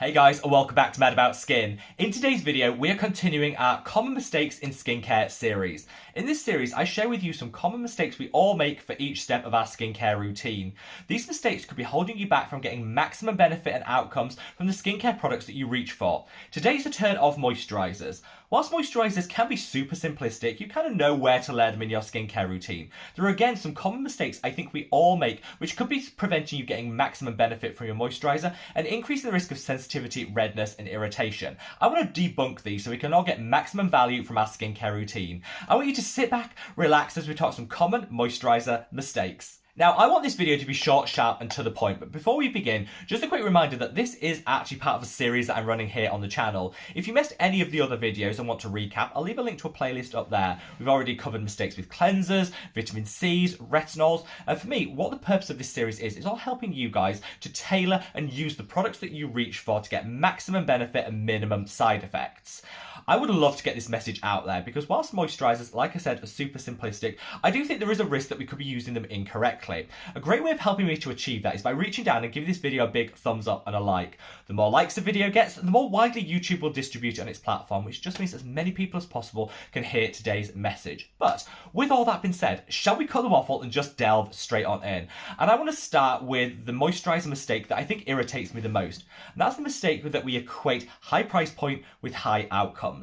Hey guys, and welcome back to Mad About Skin. In today's video, we are continuing our Common Mistakes in Skincare series. In this series, I share with you some common mistakes we all make for each step of our skincare routine. These mistakes could be holding you back from getting maximum benefit and outcomes from the skincare products that you reach for. Today's the turn of moisturizers. Whilst moisturizers can be super simplistic, you kind of know where to layer them in your skincare routine. There are again some common mistakes I think we all make, which could be preventing you getting maximum benefit from your moisturizer and increasing the risk of sensitivity, redness, and irritation. I want to debunk these so we can all get maximum value from our skincare routine. I want you to sit back, relax as we talk some common moisturizer mistakes. Now, I want this video to be short, sharp, and to the point, but before we begin, just a quick reminder that this is actually part of a series that I'm running here on the channel. If you missed any of the other videos and want to recap, I'll leave a link to a playlist up there. We've already covered mistakes with cleansers, vitamin C's, retinols, and for me, what the purpose of this series is all helping you guys to tailor and use the products that you reach for to get maximum benefit and minimum side effects. I would love to get this message out there because whilst moisturizers, like I said, are super simplistic, I do think there is a risk that we could be using them incorrectly. A great way of helping me to achieve that is by reaching down and giving this video a big thumbs up and a like. The more likes the video gets, the more widely YouTube will distribute it on its platform, which just means as many people as possible can hear today's message. But with all that being said, shall we cut the waffle and just delve straight on in? And I want to start with the moisturizer mistake that I think irritates me the most. And that's the mistake that we equate high price point with high outcomes.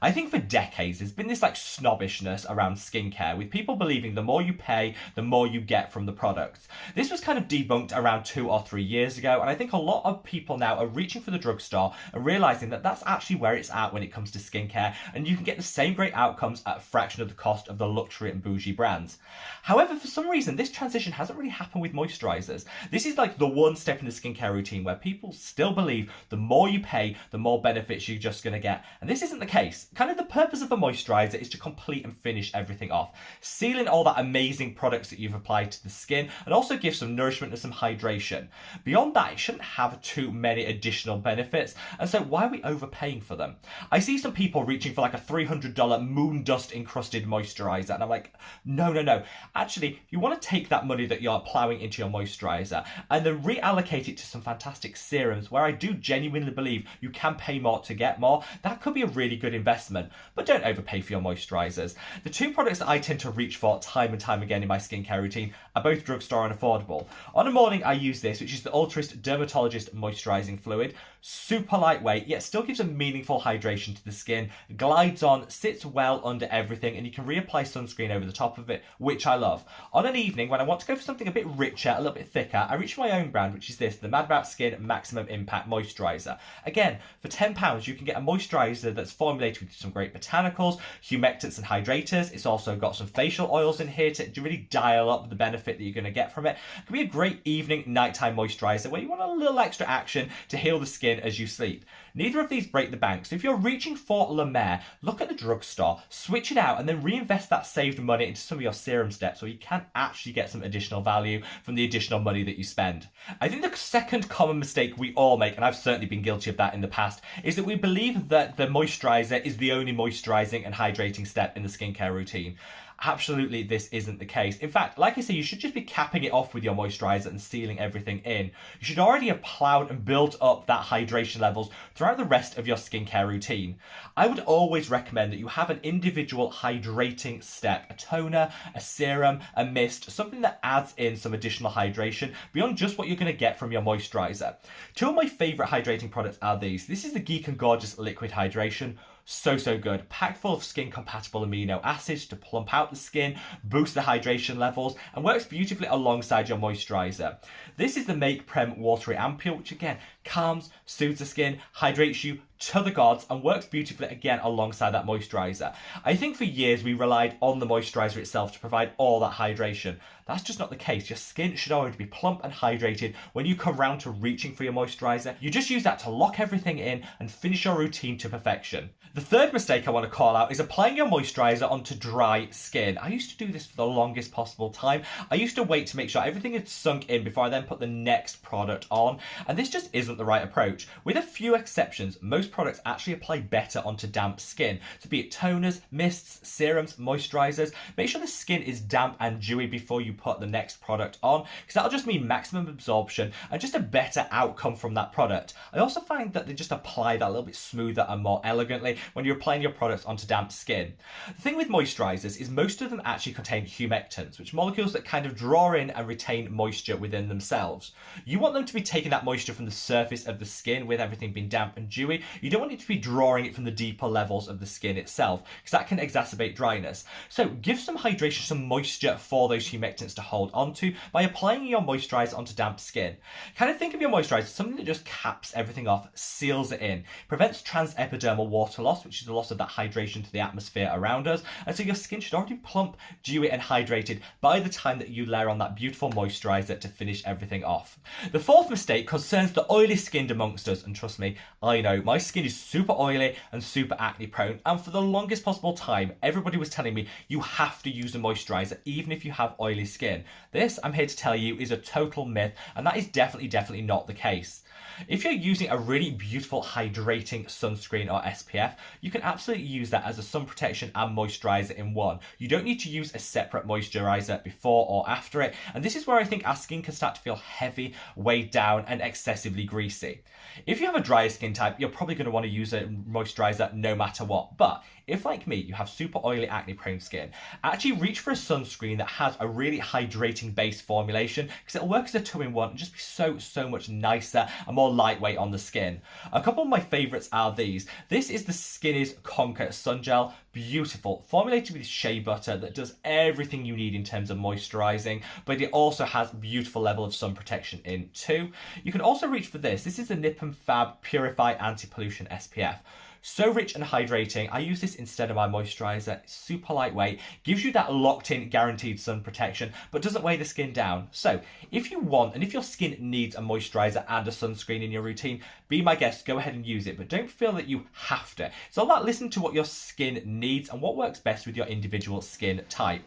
I think for decades there's been this snobbishness around skincare, with people believing the more you pay, the more you get from the products. This was kind of debunked around 2 or 3 years ago, and I think a lot of people now are reaching for the drugstore and realizing that that's actually where it's at when it comes to skincare, and you can get the same great outcomes at a fraction of the cost of the luxury and bougie brands. However, for some reason, this transition hasn't really happened with moisturizers. This is like the one step in the skincare routine where people still believe the more you pay, the more benefits you're just going to get. And this isn't the case. Kind of the purpose of a moisturizer is to complete and finish everything off, sealing all that amazing products that you've applied to the skin and also give some nourishment and some hydration. Beyond that, it shouldn't have too many additional benefits, and so why are we overpaying for them? I see some people reaching for a $300 moon dust encrusted moisturizer, and I'm like, no. Actually, if you want to take that money that you're plowing into your moisturizer and then reallocate it to some fantastic serums where I do genuinely believe you can pay more to get more, that could be a really good investment. But don't overpay for your moisturizers. The two products that I tend to reach for time and time again in my skincare routine are both drugstore and affordable. On a morning, I use this, which is the Ultrist Dermatologist Moisturizing Fluid. Super lightweight, yet still gives a meaningful hydration to the skin, glides on, sits well under everything, and you can reapply sunscreen over the top of it, which I love. On an evening, when I want to go for something a bit richer, a little bit thicker, I reach for my own brand, which is this, the Mad About Skin Maximum Impact Moisturizer. Again, for £10, you can get a moisturizer that's formulated with some great botanicals, humectants and hydrators. It's also got some facial oils in here to really dial up the benefit that you're going to get from it. It can be a great evening, nighttime moisturizer where you want a little extra action to heal the skin as you sleep. Neither of these break the bank, so if you're reaching for La Mer, look at the drugstore, switch it out, and then reinvest that saved money into some of your serum steps where you can actually get some additional value from the additional money that you spend. I think the second common mistake we all make, and I've certainly been guilty of that in the past, is that we believe that the moisturizer is the only moisturizing and hydrating step in the skincare routine. Absolutely, this isn't the case. In fact, like I say, you should just be capping it off with your moisturizer and sealing everything in. You should already have plowed and built up that hydration levels throughout the rest of your skincare routine. I would always recommend that you have an individual hydrating step, a toner, a serum, a mist, something that adds in some additional hydration beyond just what you're going to get from your moisturizer. Two of my favorite hydrating products are these. This is the Geek and Gorgeous Liquid Hydration. So good, packed full of skin compatible amino acids to plump out the skin, boost the hydration levels, and works beautifully alongside your moisturizer. This is the Make Prem Watery Ampule, which again calms, soothes the skin, hydrates you to the gods, and works beautifully again alongside that moisturizer. I think for years we relied on the moisturizer itself to provide all that hydration. That's just not the case. Your skin should already be plump and hydrated when you come round to reaching for your moisturizer. You just use that to lock everything in and finish your routine to perfection. The third mistake I want to call out is applying your moisturizer onto dry skin. I used to do this for the longest possible time. I used to wait to make sure everything had sunk in before I then put the next product on, and this just isn't the right approach. With a few exceptions, most most products actually apply better onto damp skin. So be it toners, mists, serums, moisturizers, make sure the skin is damp and dewy before you put the next product on, because that'll just mean maximum absorption and just a better outcome from that product. I also find that they just apply that a little bit smoother and more elegantly when you're applying your products onto damp skin. The thing with moisturizers is most of them actually contain humectants, which are molecules that kind of draw in and retain moisture within themselves. You want them to be taking that moisture from the surface of the skin with everything being damp and dewy. You don't want it to be drawing it from the deeper levels of the skin itself, because that can exacerbate dryness. So give some hydration, some moisture for those humectants to hold onto by applying your moisturizer onto damp skin. Kind of think of your moisturizer as something that just caps everything off, seals it in, prevents transepidermal water loss, which is the loss of that hydration to the atmosphere around us, and so your skin should already be plump, dewy and hydrated by the time that you layer on that beautiful moisturizer to finish everything off. The fourth mistake concerns the oily skinned amongst us, and trust me, I know, my skin is super oily and super acne prone, and for the longest possible time, everybody was telling me you have to use a moisturizer even if you have oily skin. This, I'm here to tell you, is a total myth, and that is definitely not the case. If you're using a really beautiful hydrating sunscreen or SPF, you can absolutely use that as a sun protection and moisturizer in one. You don't need to use a separate moisturizer before or after it, and this is where I think our skin can start to feel heavy, weighed down and excessively greasy. If you have a drier skin type, you're probably going to want to use a moisturizer no matter what, but if, like me, you have super oily acne prone skin, actually reach for a sunscreen that has a really hydrating base formulation, because it'll work as a two-in-one and just be so much nicer and more lightweight on the skin. A couple of my favourites are these. This is the Skinny's Conquer Sun Gel. Beautiful, formulated with shea butter that does everything you need in terms of moisturising, but it also has a beautiful level of sun protection in too. You can also reach for this. This is the Nip and Fab Purify Anti-Pollution SPF. So rich and hydrating. I use this instead of my moisturizer. It's super lightweight, gives you that locked in guaranteed sun protection, but doesn't weigh the skin down. So if you want, and if your skin needs a moisturizer and a sunscreen in your routine, be my guest, go ahead and use it, but don't feel that you have to. It's all about listening to what your skin needs and what works best with your individual skin type.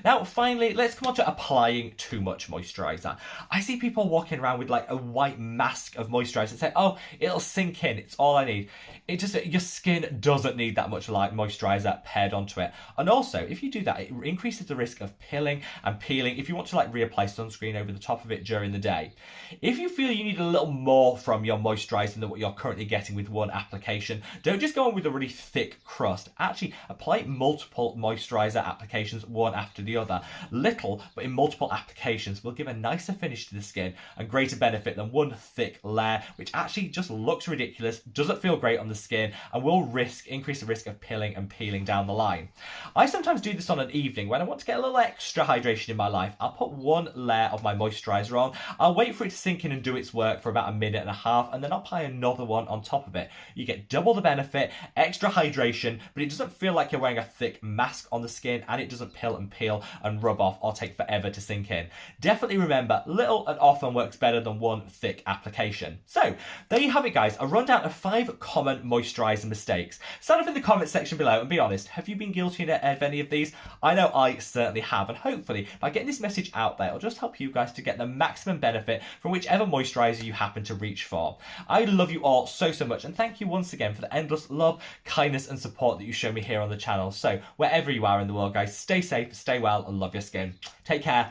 Now, finally, let's come on to applying too much moisturiser. I see people walking around with like a white mask of moisturiser and say, oh, it'll sink in, it's all I need. It just, your skin doesn't need that much like moisturiser paired onto it. And also, if you do that, it increases the risk of pilling and peeling if you want to like reapply sunscreen over the top of it during the day. If you feel you need a little more from your moisturiser than what you're currently getting with one application, don't just go on with a really thick crust. Actually, apply multiple moisturiser applications, one after the other. Little, but in multiple applications, will give a nicer finish to the skin and greater benefit than one thick layer, which actually just looks ridiculous, doesn't feel great on the skin, and will increase the risk of pilling and peeling down the line. I sometimes do this on an evening when I want to get a little extra hydration in my life. I'll put one layer of my moisturiser on, I'll wait for it to sink in and do its work for about a minute and a half, and then I'll apply another one on top of it. You get double the benefit, extra hydration, but it doesn't feel like you're wearing a thick mask on the skin, and it doesn't pill and peel and rub off or take forever to sink in. Definitely remember, little and often works better than one thick application. So there you have it, guys, a rundown of 5 common moisturiser mistakes. Stand up in the comment section below and be honest, have you been guilty of any of these? I know I certainly have, and hopefully by getting this message out there, it'll just help you guys to get the maximum benefit from whichever moisturiser you happen to reach for. I love you all so much, and thank you once again for the endless love, kindness and support that you show me here on the channel. So wherever you are in the world, guys, stay safe, stay well and love your skin. Take care.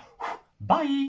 Bye.